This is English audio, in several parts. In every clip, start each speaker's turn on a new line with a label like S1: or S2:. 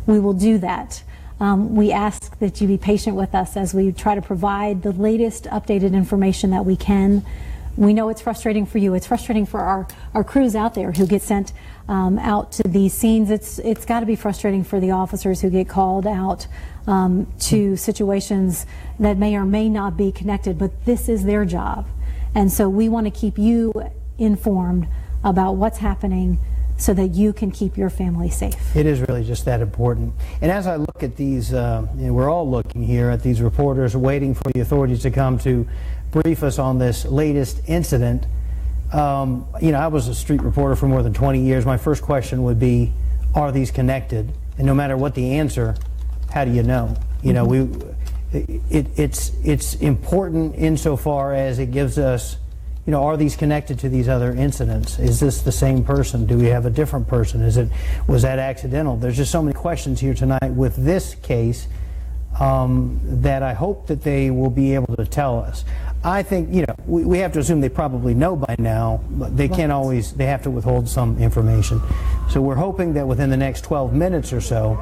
S1: we will do that. We ask that you be patient with us as we try to provide the latest updated information that we can. We know it's frustrating for you. It's frustrating for our crews out there who get sent out to these scenes. It's got to be frustrating for the officers who get called out to situations that may or may not be connected, but this is their job. And so we want to keep you informed about what's happening so that you can keep your family safe.
S2: It is really just that important. And as I look at these, we're all looking here at these reporters waiting for the authorities to come to brief us on this latest incident. I was a street reporter for more than 20 years. My first question would be, are these connected? And no matter what the answer, how do you know? It's important insofar as it gives us, are these connected to these other incidents? Is this the same person? Do we have a different person? Was that accidental? There's just so many questions here tonight with this case that I hope that they will be able to tell us. I think, we have to assume they probably know by now, but they can't always, they have to withhold some information. So we're hoping that within the next 12 minutes or so,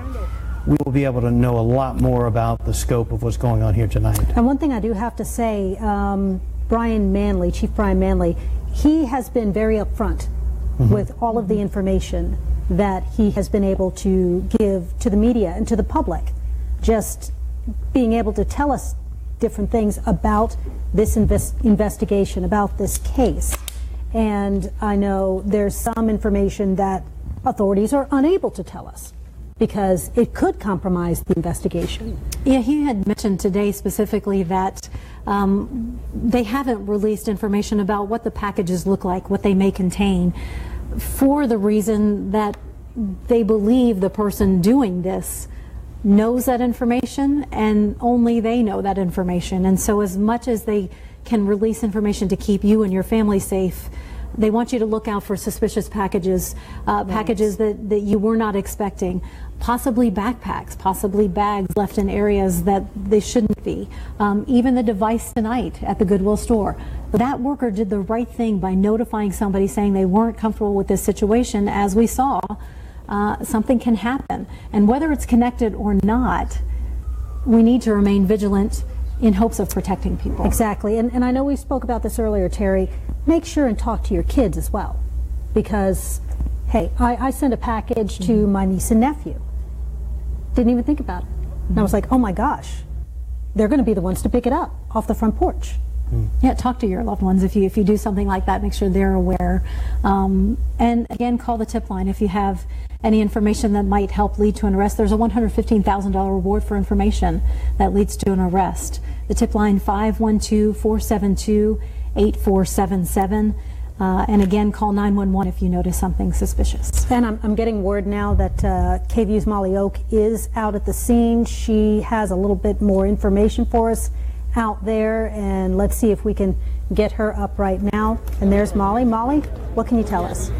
S2: we will be able to know a lot more about the scope of what's going on here tonight.
S3: And one thing I do have to say, Brian Manley, Chief Brian Manley, he has been very upfront with all of the information that he has been able to give to the media and to the public. Just being able to tell us different things about this investigation, about this case. And I know there's some information that authorities are unable to tell us because it could compromise the investigation.
S1: Yeah, he had mentioned today specifically that they haven't released information about what the packages look like, what they may contain, for the reason that they believe the person doing this knows that information and only they know that information. And so as much as they can release information to keep you and your family safe, they want you to look out for suspicious packages, packages that you were not expecting, possibly backpacks, possibly bags left in areas that they shouldn't be. Even the device tonight at the Goodwill store. That worker did the right thing by notifying somebody saying they weren't comfortable with this situation. As we saw, something can happen. And whether it's connected or not, we need to remain vigilant in hopes of protecting people.
S3: Exactly. And I know we spoke about this earlier, Terry. Make sure and talk to your kids as well. Because, hey, I sent a package to my niece and nephew. Didn't even think about it. And I was like, oh my gosh, they're going to be the ones to pick it up off the front porch.
S1: Yeah, talk to your loved ones if you do something like that. Make sure they're aware. And again, call the tip line if you have any information that might help lead to an arrest. There's a $115,000 reward for information that leads to an arrest. The tip line 512-472-8477. And again, call 911 if you notice something suspicious.
S3: And I'm getting word now that KVU's Molly Oak is out at the scene. She has a little bit more information for us out there, and let's see if we can get her up right now. And there's Molly. Molly, what can you tell us?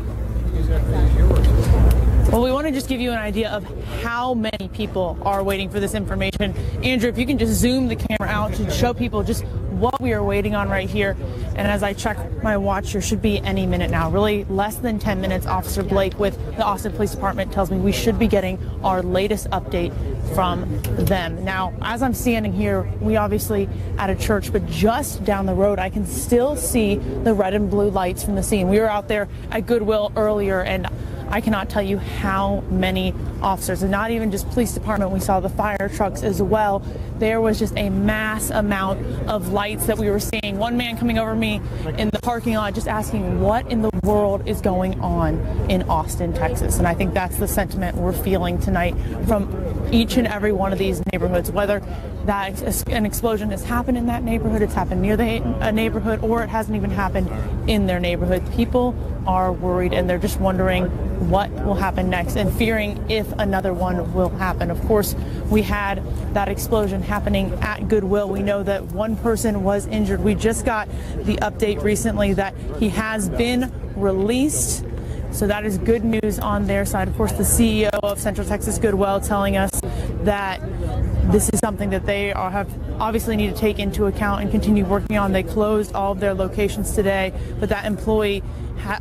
S4: Well, we want to just give you an idea of how many people are waiting for this information. Andrew, if you can just zoom the camera out to show people just what we are waiting on right here. And as I check my watch, there should be any minute now. Really less than 10 minutes. Officer Blake with the Austin Police Department tells me we should be getting our latest update from them. Now, as I'm standing here, we obviously at a church, but just down the road, I can still see the red and blue lights from the scene. We were out there at Goodwill earlier, and I cannot tell you how many officers, and not even just police department, we saw the fire trucks as well. There was just a mass amount of lights that we were seeing. One man coming over me in the parking lot just asking what in the world is going on in Austin, Texas. And I think that's the sentiment we're feeling tonight from each and every one of these neighborhoods, whether that an explosion has happened in that neighborhood, it's happened near a neighborhood, or it hasn't even happened in their neighborhood. People are worried, and they're just wondering what will happen next and fearing if another one will happen. Of course, we had that explosion happening at Goodwill. We know that one person was injured. We just got the update recently that he has been released. So that is good news on their side. Of course, the CEO of Central Texas Goodwill telling us that this is something that they have obviously need to take into account and continue working on. They closed all of their locations today, but that employee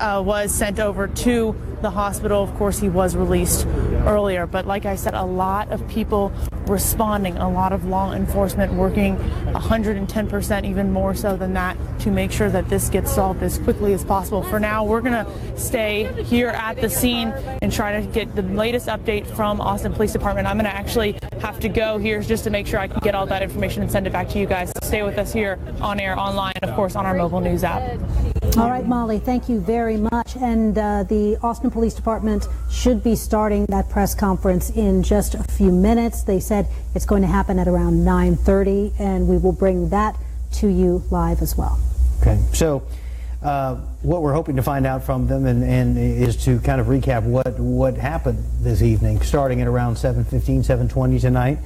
S4: was sent over to the hospital. Of course, he was released earlier, but like I said, a lot of people responding, a lot of law enforcement working 110%, even more so than that, to make sure that this gets solved as quickly as possible. For now, we're going to stay here at the scene and try to get the latest update from Austin Police Department. I'm going to actually have to go here just to make sure I can get all that information and send it back to you guys. So stay with us here on air, online, and of course on our mobile news app.
S3: All right, Molly, thank you very much. And the Austin Police Department should be starting that press conference in just a few minutes. They said it's going to happen at around 9:30, and we will bring that to you live as well.
S2: Okay, so what we're hoping to find out from them and is to kind of recap what happened this evening, starting at around 7:15, 7:20 tonight,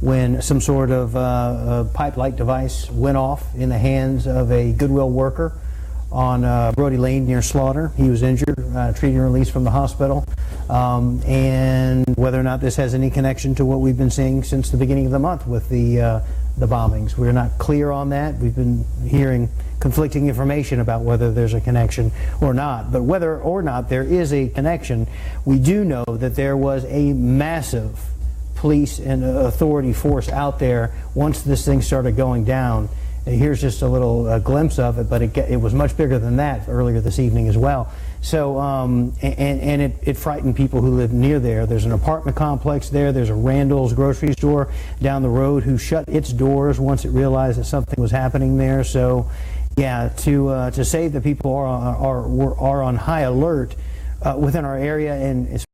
S2: when some sort of pipe-like device went off in the hands of a Goodwill worker on Brody Lane near Slaughter. He was injured, treated and released from the hospital. And whether or not this has any connection to what we've been seeing since the beginning of the month with the bombings. We're not clear on that. We've been hearing conflicting information about whether there's a connection or not. But whether or not there is a connection, we do know that there was a massive police and authority force out there once this thing started going down. Here's just a little glimpse of it, but it was much bigger than that earlier this evening as well. So, it frightened people who live near there. There's an apartment complex there. There's a Randall's grocery store down the road who shut its doors once it realized that something was happening there. So, yeah, to say that people are on high alert within our area, and